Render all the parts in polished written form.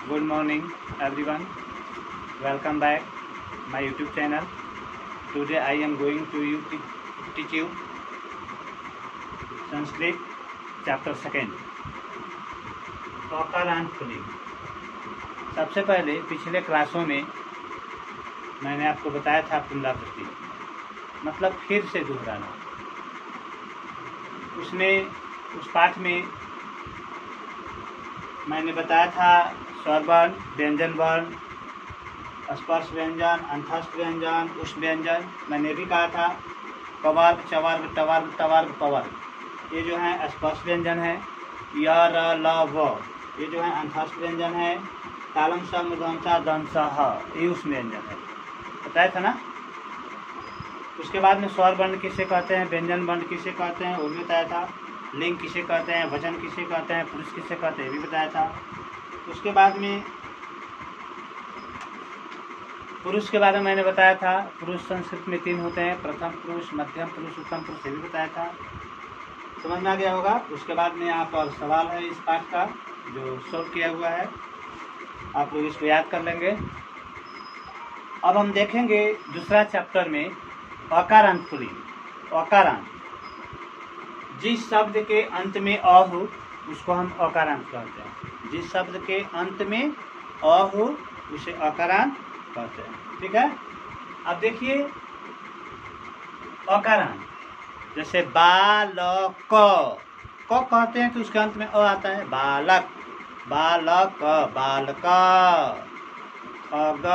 Good morning everyone. Welcome back my YouTube channel. Today I am going to teach you Sanskrit chapter 2 औकारांत पुल्लिंग। सबसे पहले पिछले क्लासों में मैंने आपको बताया था पुनरावृत्ति मतलब फिर से दोहराना। उस पाठ में मैंने बताया था स्वर वर्ण, व्यंजन वर्ण, स्पर्श व्यंजन, अंतस्थ व्यंजन, उष् व्यंजन। मैंने भी कहा था कवर्ग, चवर्ग, टवर्ग, तवर्ग, पवर्ग ये जो है स्पर्श व्यंजन है। य, र, ल, व ये जो है अंतस्थ व्यंजन है। तालम स, मृदम स, दं स, ह ये उष् व्यंजन है, बताया था ना। उसके बाद में स्वर वर्ण किसे कहते हैं, व्यंजन वर्ण किसे कहते हैं वो भी बताया था। लिंग किसे कहते हैं, वचन किसे कहते हैं, पुरुष किसे कहते हैं ये भी बताया था। उसके बाद में पुरुष के बारे में मैंने बताया था। पुरुष संस्कृत में 3 होते हैं, प्रथम पुरुष, मध्यम पुरुष, उत्तम पुरुष ये भी बताया था। समझ में आ गया होगा। उसके बाद में यहाँ पर सवाल है इस पाठ का जो सोल्व किया हुआ है, आप लोग इसको याद कर लेंगे। अब हम देखेंगे दूसरा चैप्टर में औकारांत पुल्लिंग। औकारांत जिस शब्द के अंत में अ हो उसको हम औकारांत कहते हैं। जिस शब्द के अंत में अ हो उसे औकारांत कहते हैं। ठीक है। अब देखिए औकारांत जैसे बालक क कहते हैं तो उसके अंत में अ आता है। बालक, बालक, बालक, खग,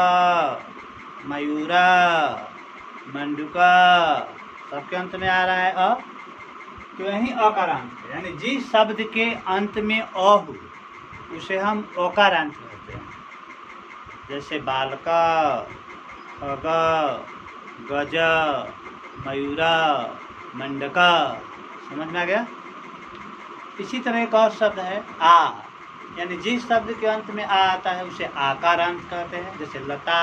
मयूरा, मंडूका सबके अंत में आ रहा है अ, तो यही औकारांत है। यानी जिस शब्द के अंत में अ हो उसे हम औकारांत कहते हैं। जैसे बालका, खग, गज, मयूरा, मंडका। समझ में आ गया। इसी तरह एक और शब्द है आ, यानी जिस शब्द के अंत में आ आता है उसे आकारांत कहते हैं। जैसे लता,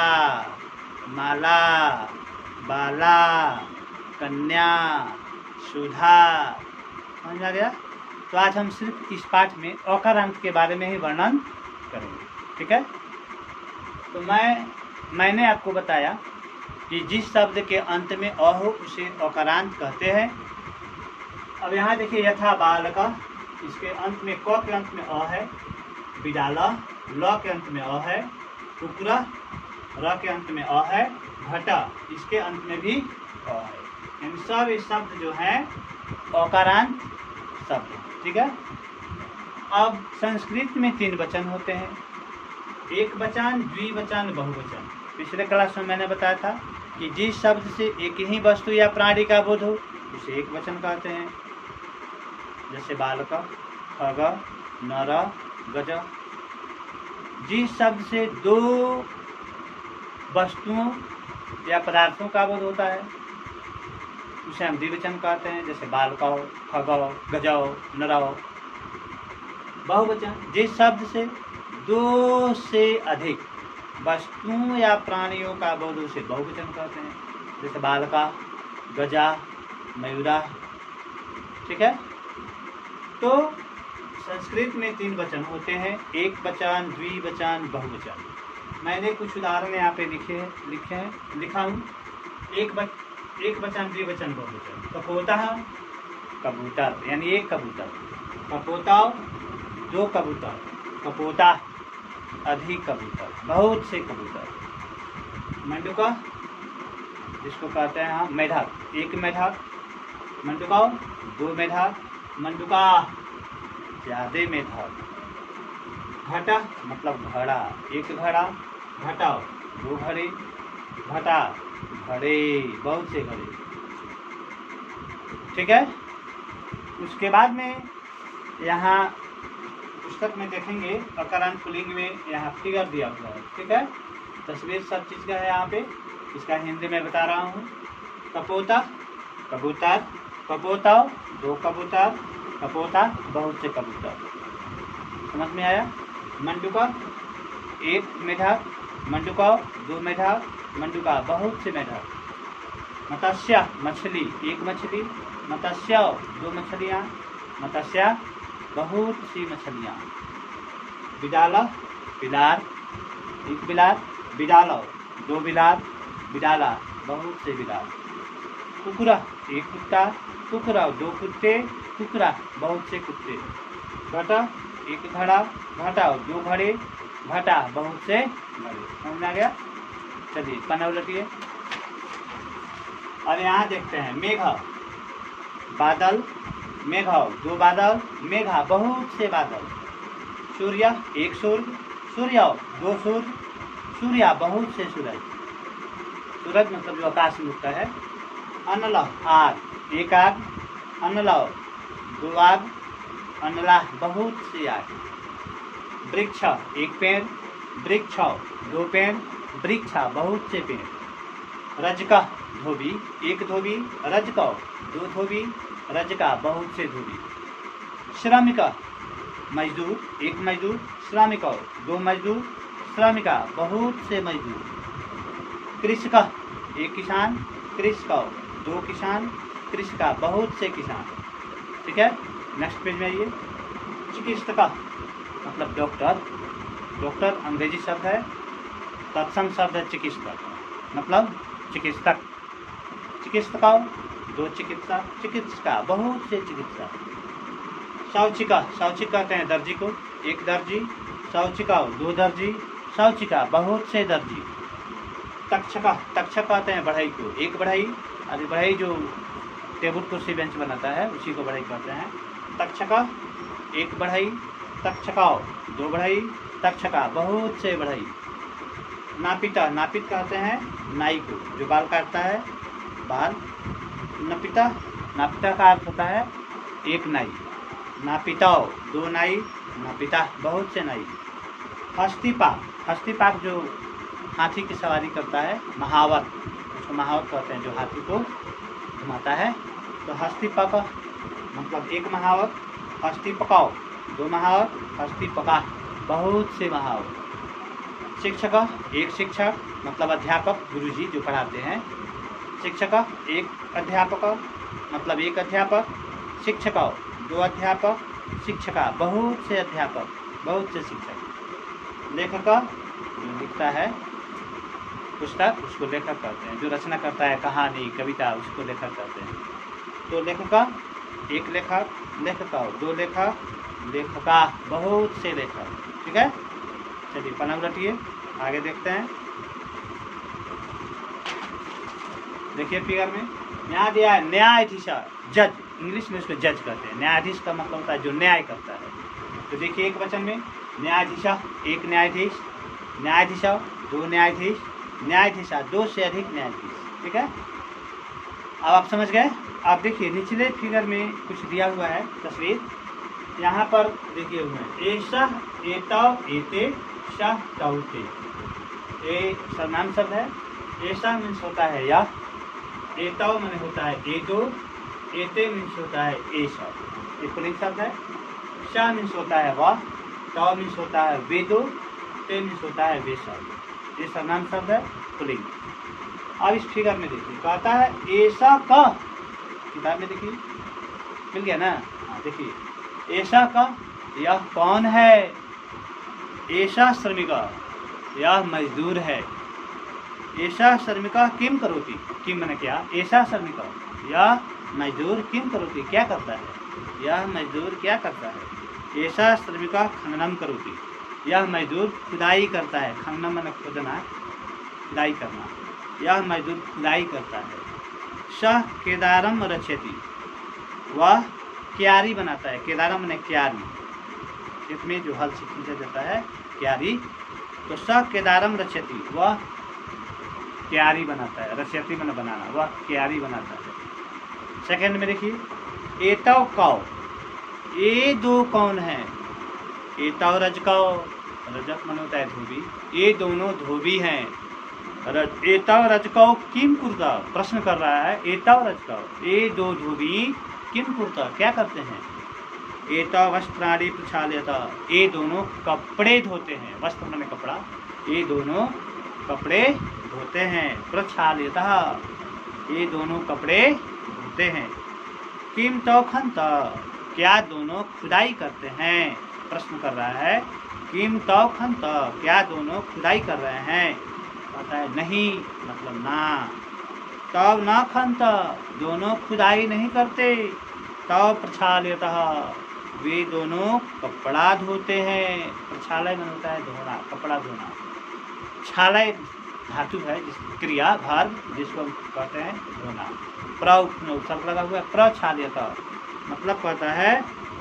माला, बाला, कन्या, सुधा। समझ आ गया। तो आज हम सिर्फ इस पाठ में औकारांत के बारे में ही वर्णन करेंगे। ठीक है। तो मैंने आपको बताया कि जिस शब्द के अंत में अ हो उसे औकारांत कहते हैं। अब यहाँ देखिए यथा बालका, इसके अंत में क के अंत में अ है। विद्याला, ल के अंत में अ है। कुकुरा, र के अंत में अ है। घटा, इसके अंत में भी अ है। यानी सब ये शब्द जो है औकारांत शब्द। ठीक है। अब संस्कृत में 3 वचन होते हैं, एक वचन, द्विवचन, बहुवचन। पिछले क्लास में मैंने बताया था कि जिस शब्द से एक ही वस्तु या प्राणी का बोध हो उसे एक वचन कहते हैं। जैसे बालक, खग, नर, गज। जिस शब्द से 2 वस्तुओं या पदार्थों का बोध होता है उसे हम द्विवचन कहते हैं। जैसे बालकाओ, खगाओ, गजाओ, नराओ। बहुवचन जिस शब्द से 2 से अधिक वस्तुओं या प्राणियों का बोध उसे बहुवचन कहते हैं। जैसे बालका, गजा, मयूरा। ठीक है। तो संस्कृत में 3 वचन होते हैं, एक वचन, द्विवचन, बहुवचन। मैंने कुछ उदाहरण यहाँ पे लिखा हूँ। एक वचन, द्विवचन, बहुवचन। कपोता, कबूतर यानी एक कबूतर। कपोताओ, 2 कबूतर। कपोता, अधिक कबूतर, बहुत से कबूतर। मंडूका, जिसको कहते हैं हम मेढक, एक मेढक। मंडूकाओ, 2 मेढक। मंडूका, ज्यादा मेढक। घटा मतलब घड़ा, एक घड़ा। घटाओ, 2 घड़े। घटा, घड़े, बहुत से घड़े। ठीक है। उसके बाद में यहाँ पुस्तक में देखेंगे औकारांत पुल्लिंग में यहाँ फिगर दिया हुआ है। ठीक है। तस्वीर सब चीज़ का है यहाँ पे। इसका हिंदी में बता रहा हूँ। कपोता, कबूतर। कपोताओ, 2 कबूतर। कपोता, बहुत से कबूतर। समझ में आया। मंडूका, 1 मेढक। मंडूकाओ, 2 मेढक। मंडूका, बहुत से मेढक। मत्स्य, मछली, 1 मछली। मत्स्याओ, 2 मछलियाँ। मत्स्या, बहुत सी मछलियाँ। विडाला, बिलार, एक बिलार, बिडालो, दो बिलार, बिडाला, बहुत से बिलार। कुकुरा, एक कुत्ता, कुकुरा, दो कुत्ते, कुकुरा, बहुत से कुत्ते। घटा, एक घड़ा, घटा, दो घड़े, घटा, बहुत से घड़े। समझ में आ गया? चलिए पन्ना उलटिए। अब यहाँ देखते हैं मेघा, बादल, मेघा, दो बादल, मेघा, बहुत से बादल। सूर्य, एक सूर्य, सूर्य, दो सूर्य, सूर्या, बहुत से सूरज। सूरज मतलब जो आकाश में उठता है। अनला, आग, एक आग, अनला, दो आग, अनला, बहुत सी आग। वृक्ष, एक पेड़, वृक्ष, दो पेड़, वृक्षा, बहुत से पेड़। रजका, धोबी, एक धोबी, रजका, दो धोबी, रजका, बहुत से धोबी। श्रमिका, मजदूर, एक मजदूर, श्रमिका, दो मजदूर, श्रमिका, बहुत से मजदूर। कृषका, एक किसान, कृषका, दो किसान, कृषका, बहुत से किसान। ठीक है, नेक्स्ट पेज में आइए। चिकित्सका मतलब डॉक्टर, डॉक्टर अंग्रेजी शब्द है, तत्सम शब्द है चिकित्सक, मतलब चिकित्सक। चिकित्सका, दो चिकित्सा, चिकित्सका, बहुत से चिकित्सा। शौचिका, शौचिक कहते हैं दर्जी को, एक दर्जी, शौचिका, दो दर्जी, शौचिका, बहुत से दर्जी। तक्षका, तक्षक कहते हैं बढ़ई को, एक बढ़ई, अरे बढ़ई जो टेबल कुर्सी बेंच बनाता है उसी को बढ़ई कहते हैं। तक्षका, एक बढ़ई, तक्षकाओ, दो बढ़ई, तक्षका, बहुत से बढ़ई। नापिता, नापित कहते हैं नाई को, जो बाल काटता है, बाल। नपिता, नापिता का अर्थ होता है एक नाई। नापिताओ, दो नाई, नापिता, बहुत से नाई। हस्तिपाक, हस्तिपाक जो हाथी की सवारी करता है, महावत, उसको महावत कहते हैं, जो हाथी को घुमाता है। तो हस्तिपाक मतलब एक महावत, हस्तिपकाओ, दो महावत, हस्तिपका, बहुत से महावत। शिक्षक, एक शिक्षक मतलब अध्यापक, गुरुजी जो पढ़ाते हैं। शिक्षक, एक अध्यापक मतलब एक अध्यापक। शिक्षक, दो अध्यापक, शिक्षका, बहुत से अध्यापक, बहुत से शिक्षक। लेखक, जो लिखता है पुस्तक उसको लेखक कहते हैं, जो रचना करता है कहानी कविता उसको लेखक कहते हैं। तो लेखक, एक लेखक, लेखका, दो लेखक, लेखका, बहुत से लेखक। ठीक है, चलिए पन्ना उलटिए, आगे देखते हैं। देखिए फिगर में यहाँ दिया है न्यायाधीश, जज, इंग्लिश में उसको जज कहते हैं। न्यायाधीश का मतलब होता है जो न्याय करता है। तो देखिए एक वचन में न्यायाधीश, एक न्यायाधीश, न्यायाधीश, दो न्यायाधीश, न्यायाधीशा, दो से अधिक न्यायाधीश। ठीक है, अब आप समझ गए। आप देखिए निचले फिगर में कुछ दिया हुआ है तस्वीर, यहाँ पर देखिए हुए हैं ऐसा, एताव, एते, शाह, ताउते। ए सर्वनाम शब्द है। ऐसा मीन्स होता है यह, एताव माने होता है ए दो, एते मीन्स होता है ए सब, ये पुल्लिंग शब्द है। शाह मीन्स होता है वह, ताव मीन्स होता है वे दो, ते मीन्स होता है वे सब, ये सर्वनाम शब्द है पुल्लिंग। अब इस फिगर में देखिए कहता है ऐसा का, किताब में देखिए मिल गया ना। हाँ देखिए ऐसा का, यह कौन है। ऐसा श्रमिका, यह मजदूर है। ऐसा श्रमिका किम करोती, किम मैंने क्या, ऐसा श्रमिका, यह मजदूर किम करोती, क्या करता है, यह मजदूर क्या करता है। ऐसा श्रमिका खननम करोती, यह मजदूर खुदाई करता है। खननम मैंने खोदना, खुदाई करना, यह मजदूर खुदाई करता है। सह केदारम रचयति, वह क्यारी बनाता है। केदारम मैंने क्यारी, खेत में जो हल से खींचा जाता है क्यारी। तो सह केदारम रचयति, वह क्यारी बनाता है। रचयति मैंने बनाना, वह क्यारी बनाता है। सेकंड में देखिए एतव कौ, ये दो कौन है। एतव रजकौ, रजक मन होता है धोबी, ये दोनों धोबी हैं। एतव रजकौ किम कुर्ता, प्रश्न कर रहा है। एतव रजकौ, ये दो धोबी किम कुर्ता, क्या करते हैं। एतव वस्त्राणि प्रक्षाल्यत, ये दोनों कपड़े धोते हैं। वस्त्र माने कपड़ा, ये दोनों कपड़े धोते हैं। प्रक्षाल्यत, ये दोनों कपड़े धोते हैं। किम तो खंत, क्या दोनों खुदाई करते हैं। प्रश्न कर रहा है किम तौ खंत, क्या दोनों खुदाई कर रहे हैं? कहता है नहीं, मतलब ना। तब न खंत, दोनों खुदाई नहीं करते। तब प्रक्षाल्यतः, वे दोनों कपड़ा धोते हैं। प्रक्षालय में होता है धोना, कपड़ा धोना। क्षालय धातु है, जिस क्रिया भार जिसको हम कहते हैं धोना। उपसर्ग लगा हुआ है, प्रक्षाल्यतः मतलब कहता है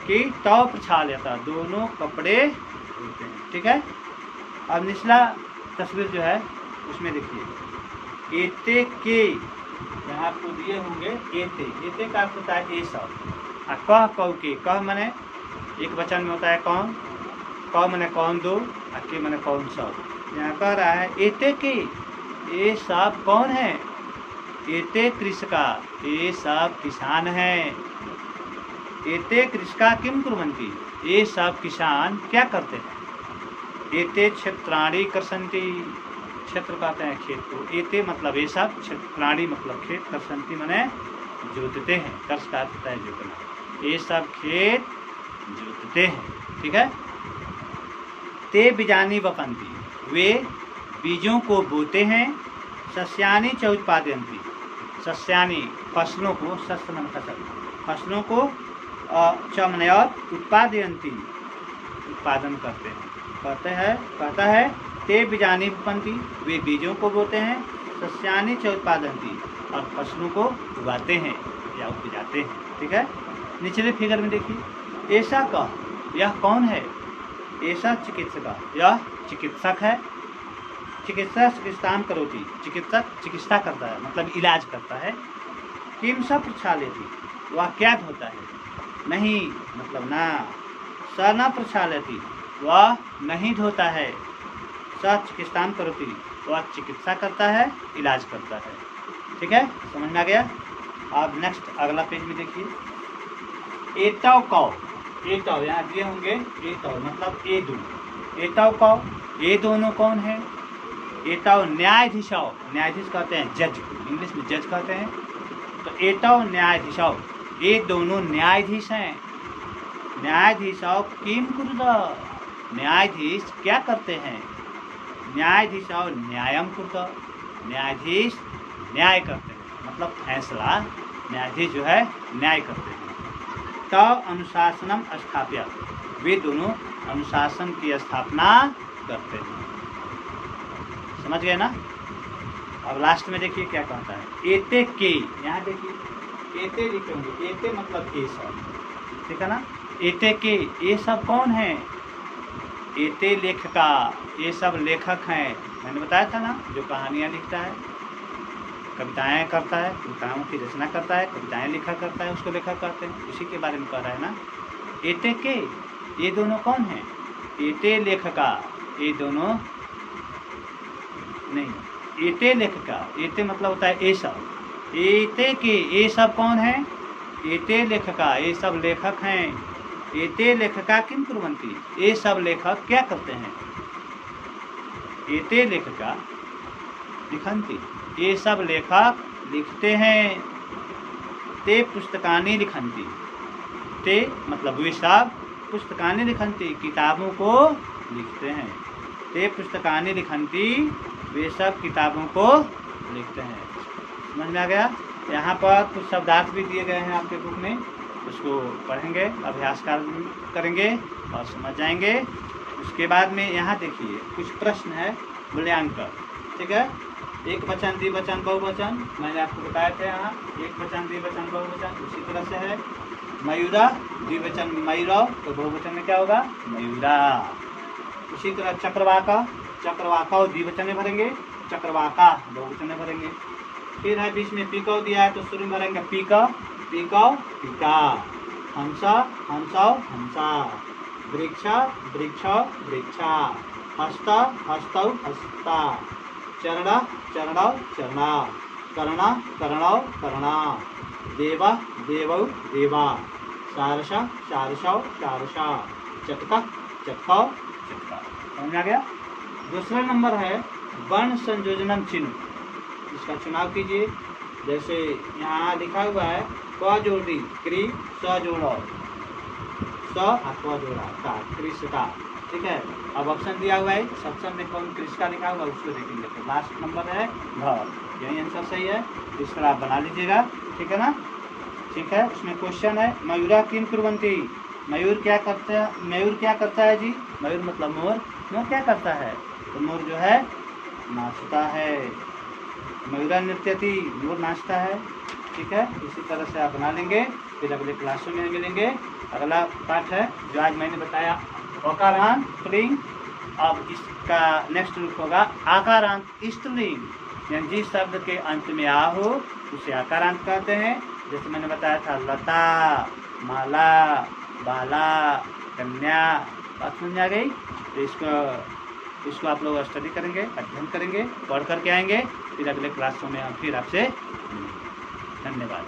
कि तव प्रक्षाल्यतः, दोनों कपड़े धोते हैं। ठीक है। अब निचला तस्वीर जो है उसमें देखिए, एते के यहाँ आपको दिए होंगे एते। एते का अर्थ होता है ए सब। कह कौ के, कह मने एक वचन में होता है कौन, क मने कौन दो, और के मने कौन सब। यहाँ कह रहा है एते के, ये सब कौन है? एते कृषका, ये सब किसान हैं। एते कृषका किम कुर्वन्ति, ये सब किसान क्या करते हैं? एते क्षेत्राणि कर्षन्ति, क्षेत्र कहते हैं खेत को। एते मतलब ये सब, क्षेत्राणि मतलब खेत, कर्षन्ति मने जोतते हैं। कर्ष का अर्थ होता है जोतना। ये सब खेत जोतते हैं। ठीक है। ते बीजानि वपन्ति, वे बीजों को बोते हैं। सस्यानि च उत्पादयन्ति, सस्यानि फसलों को, शस्य मन फसल, फसलों को च मने और उत्पादयन्ति उत्पादन करते हैं। कहता है ते बीजानि वपन्ति, वे बीजों को बोते हैं। सस्यानि च उत्पादयन्ति, और फसलों को उगाते हैं या उपजाते हैं। ठीक है। निचले फिगर में देखिए, ऐसा कह, यह कौन है? ऐसा चिकित्सक, यह चिकित्सक है। चिकित्सा चिकित्साम करोति, चिकित्सक चिकित्सा करता है, मतलब इलाज करता है। किम स प्रक्षाल्यति, वह क्या धोता है? नहीं, मतलब ना। स न प्रक्षाल्यति, वह नहीं धोता है। स चिकित्साम करोति, वह चिकित्सा करता है, इलाज करता है। ठीक है, समझ में आ गया। अब नेक्स्ट अगला पेज में देखिए, एतौ कौ, एतौ यहाँ दिए होंगे एतौ मतलब ए दोनों। एतौ कौ, ये दोनों कौन है? एतौ न्यायाधीशौ, न्यायाधीश कहते हैं जज, इंग्लिश में जज कहते हैं। तो एतौ न्यायाधीशौ, ये दोनों न्यायाधीश हैं। न्यायाधीशौ किम कुरुत, न्यायाधीश क्या करते हैं? न्यायाधीशौ न्यायम कुरुत, न्यायाधीश न्याय करते हैं, मतलब फैसला। न्यायाधीश जो है न्याय करते हैं। तव अनुशासनम स्थाप्य, वे दोनों अनुशासन की स्थापना करते हैं। समझ गए ना। अब लास्ट में देखिए क्या कहता है, एते के, यहाँ देखिए एते लिखे होंगे। एते मतलब ये सब, ठीक है ना। एते के, ये सब कौन है? एते लेखका, ये सब लेखक हैं। मैंने बताया था ना, जो कहानियाँ लिखता है, कविताएं करता है, कविताओं की रचना करता है, कविताएं लिखा करता है, उसको लेखक कहते हैं। उसी के बारे में कह रहा है ना। एते के, ये दोनों कौन हैं? एते लेखका, ये दोनों नहीं, एते लेखका, एते मतलब होता है ये सब। एते के, ये सब कौन है? एते लेखका, ये सब लेखक हैं। एते लेखका किम कुर्वन्ति, ये सब लेखक क्या करते हैं? एते लेखका लिखन्ति, ये सब लेखक लिखते हैं। ते पुस्तकानि लिखन्ति, ते मतलब वे सब पुस्तकानि लिखन्ति, किताबों को लिखते हैं। ते पुस्तकानि लिखन्ति, वे सब किताबों को लिखते हैं। समझ में आ गया। यहाँ पर कुछ शब्दार्थ भी दिए गए हैं आपके बुक में, उसको पढ़ेंगे, अभ्यास करेंगे और समझ जाएंगे। उसके बाद में यहाँ देखिए कुछ प्रश्न है, मूल्यांकन। ठीक है। एक वचन, द्विवचन, बहुवचन, मैंने आपको बताया था। यहाँ एक वचन, द्विवचन, बहुवचन उसी तरह से है। मयूरा, द्विवचन मयूरा, तो बहुवचन में क्या होगा? मयूरा। उसी तरह चक्रवाका, चक्रवाका द्विवचन में भरेंगे, चक्रवाका बहुवचन में भरेंगे। फिर है बीच में पीकौ दिया है, तो शुरू में भरेंगे पीका, पीकौ, पीका। हंसा, हंसौ, हंसा। वृक्षा, वृक्षौ, वृक्षा। हस्ता, हस्तौ, हस्ता। चरणा, चरणौ, चरणा। कर्णा, कर्णौ, कर्णा। देवा, देवौ, देवा। सारसा, सारसौ, सारसा। चटका, चटकौ, चटका। समझ आ गया। दूसरा नंबर है वर्ण संयोजनम चिन्ह, इसका चुनाव कीजिए। जैसे यहाँ लिखा हुआ है क जोड़ी क्री, स जोड़ो, स क जोड़ा का, कृषका। ठीक है। अब ऑप्शन दिया हुआ है, सप्तम में कौन कृषि का लिखा हुआ उसको देखेंगे। तो लास्ट नंबर है घ, यही आंसर सही है। इस तरह आप बना लीजिएगा, ठीक है ना। ठीक है, उसमें क्वेश्चन है मयूरा किम कुर्वन्ति, मयूर क्या करता है, मयूर क्या करता है जी, मयूर मतलब मोर, मोर क्या करता है, तो मोर जो है नाचता है। मयूरा नृत्यति, मोर नाचता है, ठीक है। इसी तरह से आप बना लेंगे, फिर अगले क्लासों में मिलेंगे। अगला पाठ है जो आज मैंने बताया अकारांत पुल्लिंग। अब इसका नेक्स्ट रूप होगा आकारांत स्त्रीलिंग, यानी जिस शब्द के अंत में आ हो उसे आकारांत कहते हैं। जैसे मैंने बताया था लता, माला, बाला, कन्या, बात समझ आ गई। तो इसको आप लोग स्टडी करेंगे, अध्ययन करेंगे, पढ़ करके आएंगे, फिर अगले क्लासों में हम फिर आपसे धन्यवाद।